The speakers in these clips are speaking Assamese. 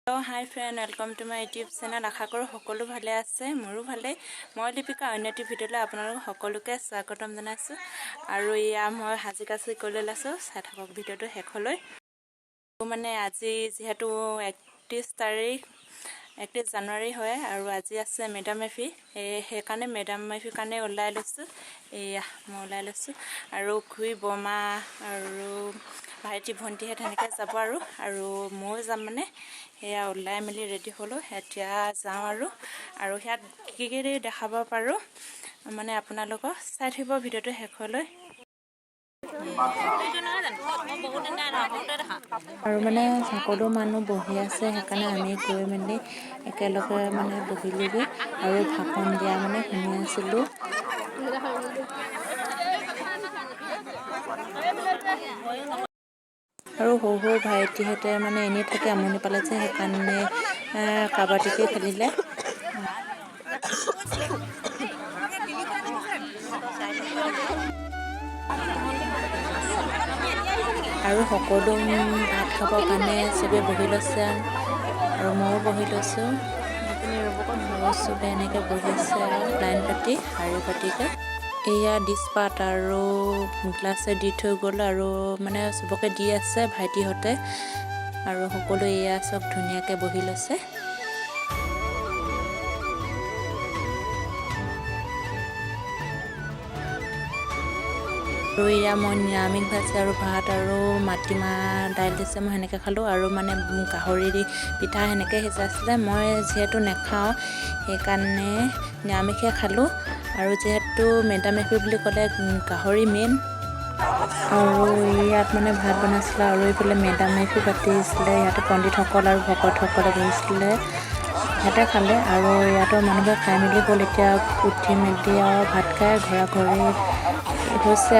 High friend, welcome to my YouTube channel. আশা কৰোঁ সকলো ভালে আছে, মোৰো ভালেই। মই দীপিকা, অন্য এটি ভিডিঅ'লৈ আপোনালোক সকলোকে স্বাগতম জনাইছোঁ। আৰু এয়া মই সাজি কাচি কৰি লৈছোঁ, চাই থাকক ভিডিঅ'টো শেষলৈ। মানে আজি যিহেতু 31 জানুৱাৰী হয় আৰু আজি আছে মেডাম মেফি, সেইকাৰণে মেডাম মেফিৰ কাৰণে ওলাই লৈছোঁ। এয়া মই ওলাই লৈছোঁ আৰু খুৰী বৰমা আৰু ভাইটি ভণ্টিহঁত তেনেকৈ যাব আৰু ময়ো যাম। মানে সেয়া ওলাই মেলি ৰেডি হ'লোঁ, এতিয়া যাওঁ আৰু সেয়াত কি কি দেখাব পাৰোঁ মানে আপোনালোকক চাই থাকিব ভিডিঅ'টো শেষলৈ। আৰু মানে সকলো মানুহ বহি আছে, সেইকাৰণে আমি গৈ মেলি একেলগে মানে বহিলোগৈ আৰু ভাষণ দিয়া মানে শুনি আছিলোঁ। আৰু সৰু সৰু ভাইটিহঁতে মানে এনেই থাকে, আমনি পালে যে সেইকাৰণে কাবাডীকে খেলিলে। আৰু সকলো ভাত খাবৰ কাৰণে চবেই বহি লৈছে আৰু ময়ো বহি লৈছোঁ। আৰু চবেই এনেকৈ বহিছে আৰু লাইন পাতি শাৰী পাতিকৈ। এয়া ডিছপাত আৰু গ্লাছে দি থৈ গ'ল আৰু মানে চবকে দি আছে ভাইটিহঁতে, আৰু সকলো এয়া চব ধুনীয়াকৈ বহি লৈছে। আৰু এয়া মই নিৰামিষ ভাজি আৰু ভাত আৰু মাটিমাহ দাইল দিছে, মই সেনেকৈ খালোঁ। আৰু মানে গাহৰি দি পিঠা সেনেকৈ সিজাইছিলে, মই যিহেতু নাখাওঁ সেইকাৰণে নিৰামিষে খালোঁ। আৰু যিহেতু মেডাম মেফি বুলি ক'লে গাহৰি মেইন, আৰু ইয়াত মানে ভাত বনাইছিলে আৰু এইফালে মেডাম মেফি পাতিছিলে। ইয়াতে পণ্ডিতসকল আৰু ভকতসকলে বহিছিলে, সিহঁতে খালে আৰু ইয়াতো মানুহে খাই মেলি গ'ল। এতিয়া উঠি মেলি আৰু ভাত খাই ঘৰা ঘৰি হৈছে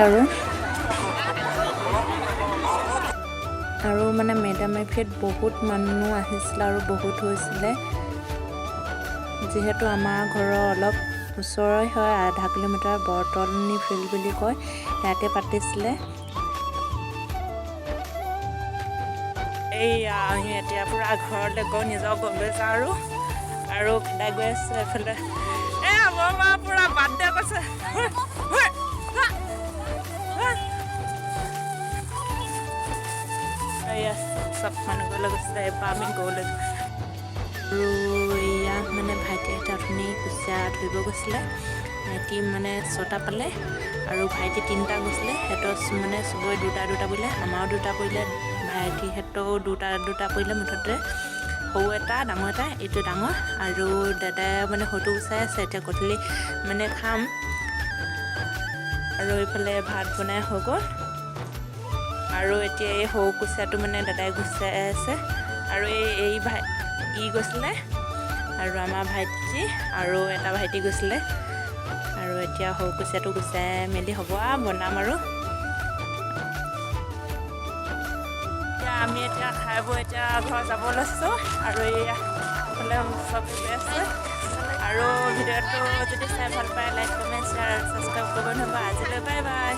আৰু মানে মেডাম মেফিত বহুত মানুহ আহিছিলে আৰু বহুত হৈছিলে। যিহেতু আমাৰ ঘৰৰ অলপ ওচৰৰে হয়, আধা কিলোমিটাৰ, বৰতলনি ফিল্ড বুলি কয়, ইয়াতে পাতিছিলে। এইয়া আমি এতিয়া পূৰা ঘৰলৈ গৈ নিজৰ ঘৰলৈ যাওঁ আৰু খেদাই গৈ আছে এইফালে। বৰমা পূৰা বাৰ্থডে কৈছে। এয়া চব মানুহ ঘৰলৈ গৈছে, এবাৰ আমি গ'লৈ। আৰু এয়া মানে ভাইটি এটা অথনি কুচিয়া ধৰিব গৈছিলে, ভাইটি মানে 6টা পালে আৰু ভাইটি 3টা গৈছিলে। সিহঁতৰ মানে চবৰে 2টা 2টা পৰিলে, আমাৰো 2টা পৰিলে, ভাইটিহঁতৰো 2টা 2টা পৰিলে। মুঠতে সৰু এটা ডাঙৰ এটা, এইটো ডাঙৰ আৰু দাদাই মানে সৰুটো গুচাই আছে। এতিয়া গধূলি মানে খাম। আৰু এইফালে ভাত বনাই হৈ গ'ল আৰু এতিয়া এই সৰু কুচিয়াটো মানে দাদাই গুচাই আছে। আৰু ই গৈছিলে আৰু আমাৰ ভাইটি আৰু এটা ভাইটি গৈছিলে। আৰু এতিয়া সৰু কুচিয়াটো গুচাই মেলি হ'ব বনাম আৰু আমি এতিয়া খাই বৈ এতিয়া ঘৰ যাব লৈছোঁ। আৰু এয়া এইফালে চব গৈ আছে। আৰু ভিডিঅ'টো যদি চাই ভাল পায় লাইক কমেণ্ট শ্বেয়াৰ আৰু ছাবস্ক্ৰাইব কৰিব নহ'ব। আজিলৈ বাই বাই।